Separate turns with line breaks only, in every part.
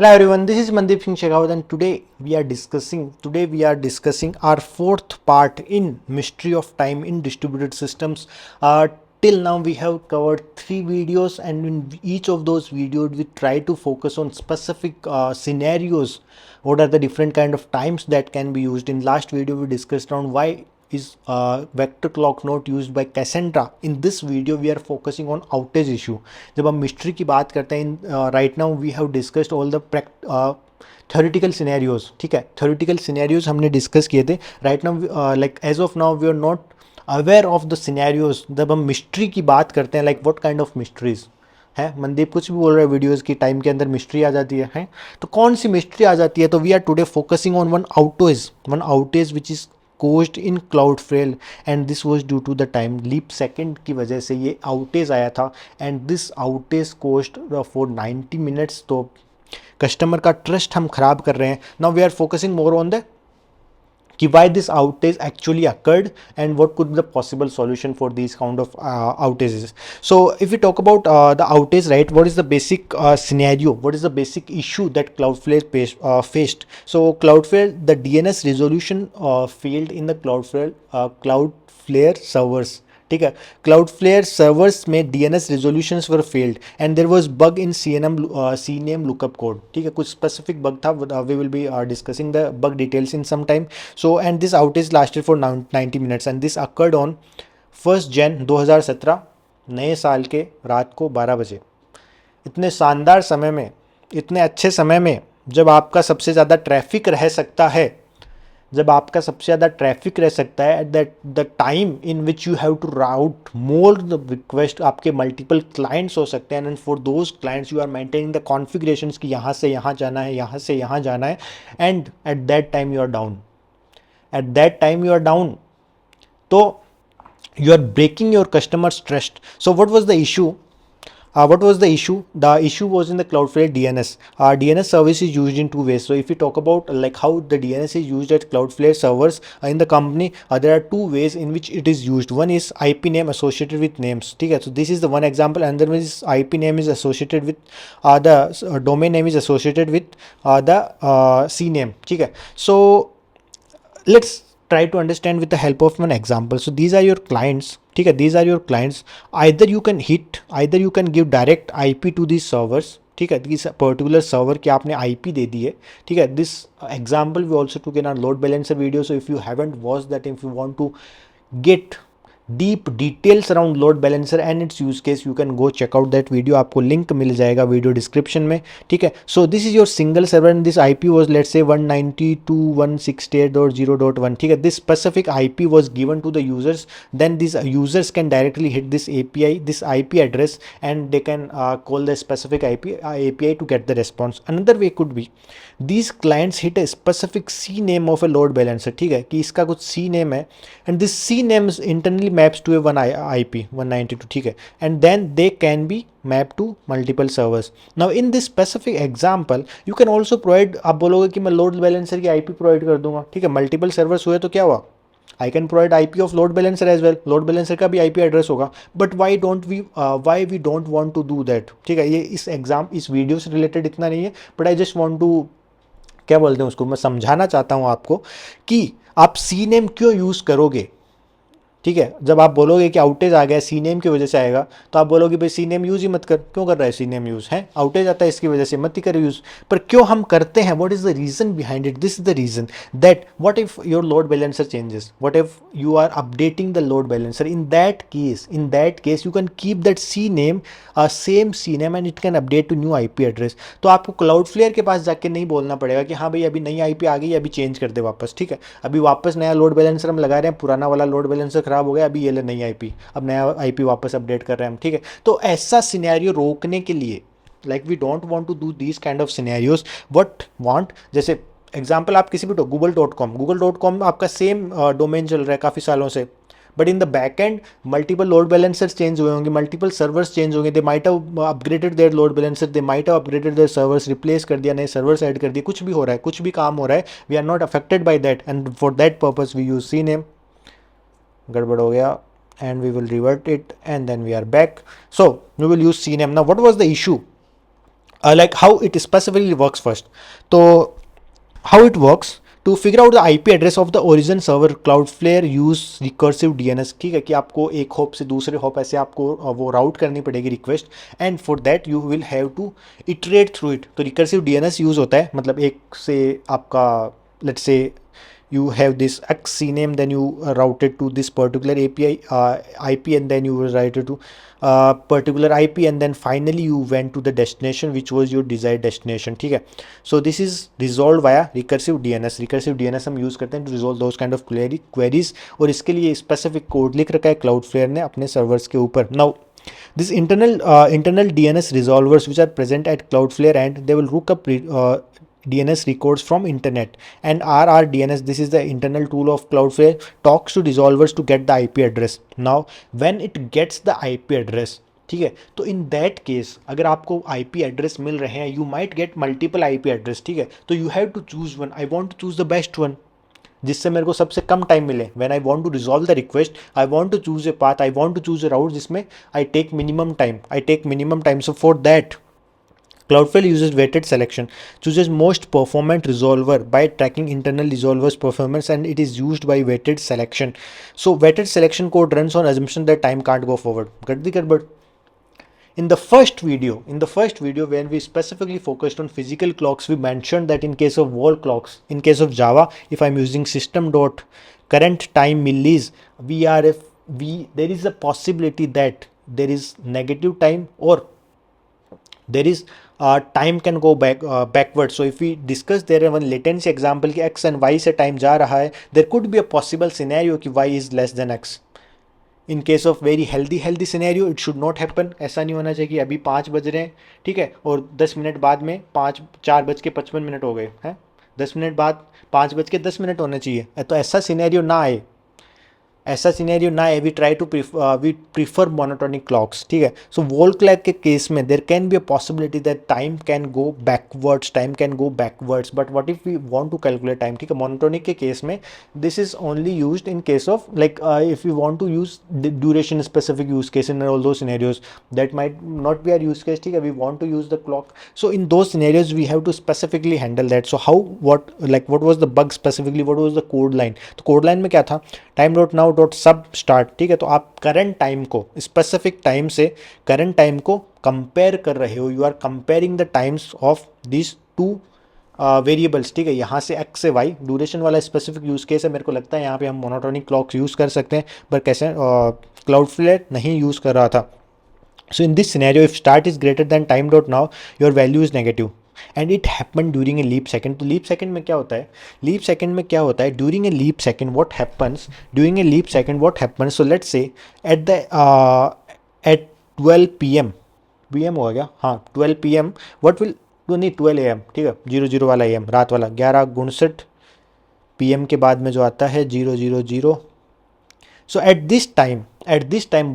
Hello everyone, this is Mandeep Singh Shekhawat and today we are discussing our fourth part in Mystery of Time in Distributed Systems. Till now we have covered three videos, and in each of those videos we try to focus on specific scenarios. What are the different kind of times that can be used? In last video we discussed on why is vector clock not used by Cassandra. In this video we are focusing on outage issue. जब हम mystery की बात करते हैं, right now we have discussed all the theoretical scenarios. ठीक है, theoretical scenarios हमने discuss किए थे. Right now like as of now we are not aware of the scenarios. जब हम मिस्ट्री की बात करते हैं, like what kind of mysteries है. मनदीप कुछ भी बोल रहा है वीडियोस की टाइम के अंदर मिस्ट्री आ जाती है. तो कौन सी मिस्ट्री आ जाती है? तो we are today focusing on one outage which is caused in Cloudflare, and this was due to the time leap second की वजह से ये आउटेज आया था. And this outage cost for 90 minutes. तो कस्टमर का ट्रस्ट हम खराब कर रहे हैं. Now we are focusing more on the कि why this outage actually occurred and what could be the possible solution for these kind of outages. So if we talk about the outage, right, what is the basic scenario, what is the basic issue that Cloudflare faced? So Cloudflare, the DNS resolution failed in the Cloudflare servers. ठीक है, Cloudflare servers में DNS resolutions were failed and there was bug in CNAME lookup code. ठीक है, कुछ specific bug था. We will be discussing the bug details in some time. So and this outage lasted for 90 minutes and this occurred on 1 Jan 2017, नए साल के रात को 12 बजे. इतने शानदार समय में, इतने अच्छे समय में, जब आपका सबसे ज़्यादा ट्रैफिक रह सकता है, जब आपका सबसे ज़्यादा ट्रैफिक रह सकता है, at that the time in which you have to route more the request. आपके मल्टीपल क्लाइंट्स हो सकते हैं and for those clients you are maintaining the configurations कि यहाँ से यहाँ जाना है, यहाँ से यहाँ जाना है. And at that time you are down, at that time you are down. तो you are breaking your customer's trust. So what was the issue? What was the issue? The issue was in the Cloudflare DNS. DNS service is used in two ways. So if we talk about like how the DNS is used at Cloudflare servers in the company, there are two ways in which it is used. One is IP name associated with names. Okay, so this is the one example, and then is IP name is associated with the domain name is associated with the CNAME. Okay, so let's try to understand with the help of one example. So these are your clients. ठीक है, these are your clients. Either you can give direct IP to these servers. ठीक है, this particular server की आपने IP दे दी है. ठीक है, this example we also took in our load balancer video. So if you haven't watch that, if you want to get deep details around load balancer and its use case, you can go check out that video. आपको link मिल जाएगा video description में. ठीक है, so this is your single server and this IP was let's say 192.168.0.1. ठीक है, this specific IP was given to the users. Then this users can directly hit this API, this IP address, and they can call the specific API to get the response. Another way could be these clients hit a specific C name of a load balancer. ठीक है, कि इसका कुछ C name है and this C name is internally maps to a one IP 192. ठीक है, and then they can be mapped to multiple servers. Now in this specific example you can also provide. आप बोलोगे कि मैं load balancer की IP provide कर दूंगा. ठीक है, multiple servers हुए तो क्या हुआ? I can provide IP of load balancer as well. load balancer का भी IP एड्रेस होगा. But why we don't want to do that? ठीक है, ये इस वीडियो से रिलेटेड इतना नहीं है, but I just want to, क्या बोलते हैं उसको, मैं समझाना चाहता हूँ आपको कि आप सी नेम क्यों यूज़ करोगे. ठीक है, जब आप बोलोगे कि आउटेज आ गया सी नेम की वजह से आएगा, तो आप बोलोगे भाई सी नेम यूज़ ही मत कर. क्यों कर रहा है सी नेम यूज़? है आउटेज आता है इसकी वजह से, मत ही कर यूज़. पर क्यों हम करते हैं? What is the reason behind it? This is the reason that what if your load balancer changes, what if you are updating the load balancer, in that case you can keep that CNAME, same CNAME, and it can update to new IP address. तो आपको Cloudflare के पास जाके नहीं बोलना पड़ेगा कि हाँ भाई अभी नई IP आ गई, अभी चेंज कर दे वापस. ठीक है, अभी वापस नया लोड बैलेंसर हम लगा रहे हैं, पुराना वाला लोड बैलेंसर खराब हो गया, अभी ये ले नई IP, अब नया IP वापस अपडेट कर रहे हैं हम. ठीक है, तो ऐसा सिनेरियो रोकने के लिए, like we don't want to do these kind of scenarios. What want, जैसे एग्जांपल आप किसी भी गूगल.com आपका सेम डोमेन चल रहा है काफ़ी सालों से, but in the back end multiple load balancers change हुए होंगे, मल्टीपल सर्वर्स चेंज होंगे. They might have upgraded their load balancer, they might have upgraded their servers, replace कर दिया, नए सर्वर्स ऐड कर दिए, कुछ भी हो रहा है, कुछ भी काम हो रहा है. We are not affected by that, and for that purpose we use CNAME. गड़बड़ हो गया, and we will revert it, and then we are back. So we will use CNAME. Now what was the issue? like how it specifically works first. तो how it works, to figure out the IP address of the origin server, Cloudflare use recursive DNS. ठीक है कि आपको एक hop से दूसरे hop ऐसे आपको वो राउट करनी पड़ेगी request, and for that you will have to iterate through it. तो रिकर्सिव DNS यूज होता है, मतलब एक से आपका let's say you have this X CNAME, then you route it to this particular API IP, and then you will write it to particular IP, and then finally you went to the destination which was your desired destination. ठीक है, so this is resolved via recursive DNS. recursive DNS हम use करते हैं to resolve those kind of queries, और इसके लिए specific code लिख रखा है Cloudflare ने अपने servers के ऊपर. Now this internal DNS resolvers which are present at Cloudflare, and they will look up DNS records from internet, and RRDNS, this is the internal tool of Cloudflare, talks to resolvers to get the IP address. Now when it gets the IP address, ठीक है, तो इन that case अगर आपको IP address मिल रहे हैं, you might get multiple IP address. ठीक है, तो you have to choose one. I want to choose the best one जिससे मेरे को सबसे कम टाइम मिले. When I want to resolve the request, I want to choose a path, I want to choose a route जिसमें I take minimum time. So for that Cloudflare uses weighted selection, chooses most performant resolver by tracking internal resolver's performance, and it is used by weighted selection. So weighted selection code runs on assumption that time can't go forward. But in the first video when we specifically focused on physical clocks, we mentioned that in case of wall clocks, in case of Java, if I'm using system dot current time millis, there is a possibility that there is negative time, or there is time can go backward. So if we discuss there one latency example कि x and y से time जा रहा है, there could be a possible scenario कि y is less than x. In case of very healthy scenario, it should not happen. ऐसा नहीं होना चाहिए कि अभी 5 बज रहे हैं, ठीक है, और 10 मिनट बाद में 4:55 हो गए हैं, 10 मिनट बाद 5:10 होना चाहिए. तो ऐसा सिनेरियो ना आए, we try to prefer monotonic clocks. ठीक है, सो वॉल क्लॉक के केस में there can be a possibility that time can go backwards, but what if we want to calculate time. ठीक है, मोनोटोनिक के केस में this is only used in case of like if you want to use duration specific use case in all those scenarios that might not be our use case. ठीक है, we want to use the clock, so in दो scenarios we have to specifically handle that. So how what was the bug specifically, what was the code line. तो code line में क्या था, time dot now dot sub start. ठीक है, तो आप current time को स्पेसिफिक टाइम से करंट टाइम को कंपेयर कर रहे हो. You are comparing the times of this two variables. ठीक है, यहाँ से एक्स से वाई ड्यूरेशन वाला स्पेसिफिक यूज केस है. मेरे को लगता है यहाँ पे हम मोनोटोनिक क्लॉक्स यूज़ कर सकते हैं, पर कैसे क्लाउडफ्लेयर नहीं यूज़ कर रहा था. So in this scenario if start is greater than time dot now, your value is negative, and it happen during a leap second. तो लीप सेकेंड में क्या होता है, during a leap second what happens, so let's say at 12 PM होगा क्या, हाँ 12 PM, what will, तो नहीं 12 AM. ठीक है, 00 वाला AM रात वाला, 11:59 PM के बाद में जो आता है 000. So at this time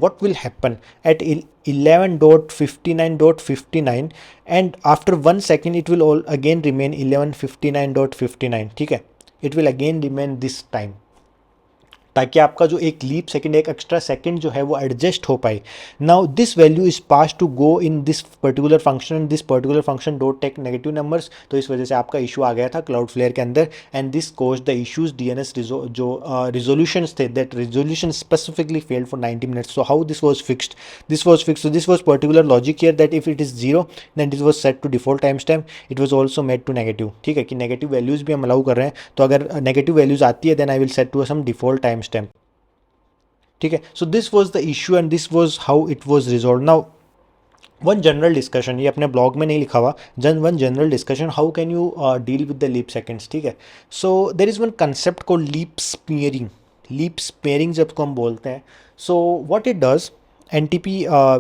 what will happen at 11:59.59, and after 1 second it will all again remain 11:59.59. ठीक है, it will again remain this time, ताकि आपका जो एक लीप सेकंड, एक एक्स्ट्रा सेकंड जो है वो एडजस्ट हो पाए. Now this value is pass to go in this particular function, this particular function don't take negative numbers. तो इस वजह से आपका इशू आ गया था क्लाउडफ्लेयर के अंदर, and this cause the issues DNS जो रिजोल्यूशन थे, that resolution specifically failed for 90 minutes. So how this was fixed, so this was particular logic here that if it is 0 then this was set to default timestamp. It was also made to negative. ठीक है, कि negative values भी हम allow कर रहे हैं, तो अगर नेगेटिव वैल्यूज आती है then I will set to some default time stamp. ठीक है, so this was the issue and this was how it was resolve. Now one general discussion, ये अपने ब्लॉग में नहीं लिखा हुआ, one general discussion, how can you deal with the leap seconds. ठीक है, so there is one concept को leap smearing जब को हम बोलते हैं. So what it does, NTP,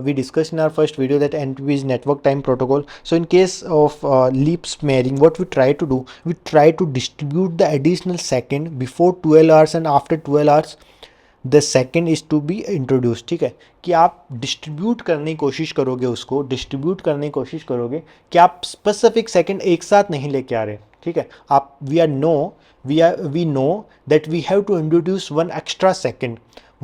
we discussed in our first video that NTP is network time protocol. So in case of leap sparing, what we try to do, we try to distribute the additional second before 12 hours and after 12 hours the second is to be introduced. ठीक है, कि आप distribute करने की कोशिश करोगे कि आप स्पेसिफिक सेकंड एक साथ नहीं लेके आ रहे. ठीक है, आप we know that we have to introduce one extra second.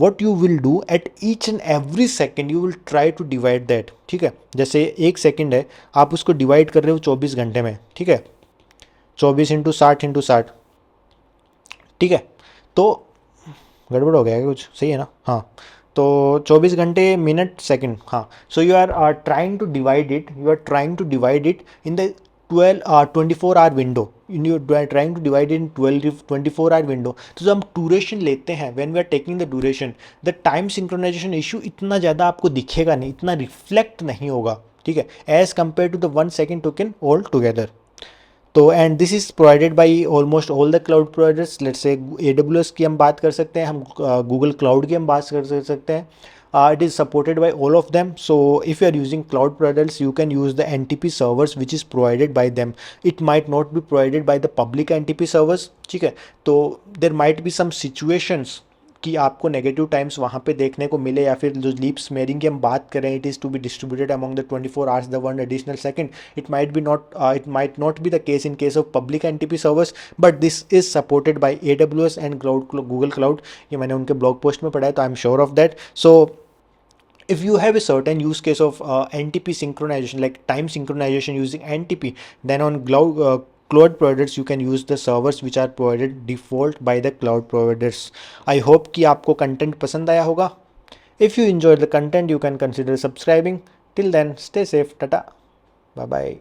what you will do at each and every second you will try to divide that, ठीक है। जैसे 1 सेकंड है, आप उसको डिवाइड कर रहे हो 24 घंटे में, ठीक है, 24 × 60 × 60, ठीक है। तो गड़बड़ हो गया है कुछ, सही है ना, हाँ। तो 24 घंटे मिनट सेकंड, हाँ। So you are trying to divide it, you are trying to divide it in the 24 hour window, you are trying to divide in 24 hour window. तो जब हम ड्यूरेशन लेते हैं, when we are taking the duration, the time synchronisation issue इतना ज़्यादा आपको दिखेगा नहीं, इतना रिफ्लेक्ट नहीं होगा, ठीक है, as compare to the 1 second token all together. तो and this is provided by almost all the cloud providers. Let's say AWS की हम बात कर सकते हैं, हम गूगल क्लाउड की हम बात कर सकते हैं। It is supported by all of them. So if you are using cloud providers, you can use the NTP servers which is provided by them. It might not be provided by the public NTP servers, ठीक है। तो there might be some situations कि आपको negative times वहाँ पे देखने को मिले, या फिर जो लीप स्मेयरिंग की हम बात करें, it is to be distributed among the 24 hours the 1 additional second, it might not be the case in case of public NTP servers, but this is supported by AWS and Google cloud. ये मैंने उनके blog post में पढ़ा है, तो I am sure of that. So if you have a certain use case of NTP synchronization, like time synchronization using NTP, then on cloud providers you can use the servers which are provided default by the cloud providers. I hope कि आपको content पसंद आया होगा। If you enjoyed the content, you can consider subscribing. Till then, stay safe. Tata. Bye bye.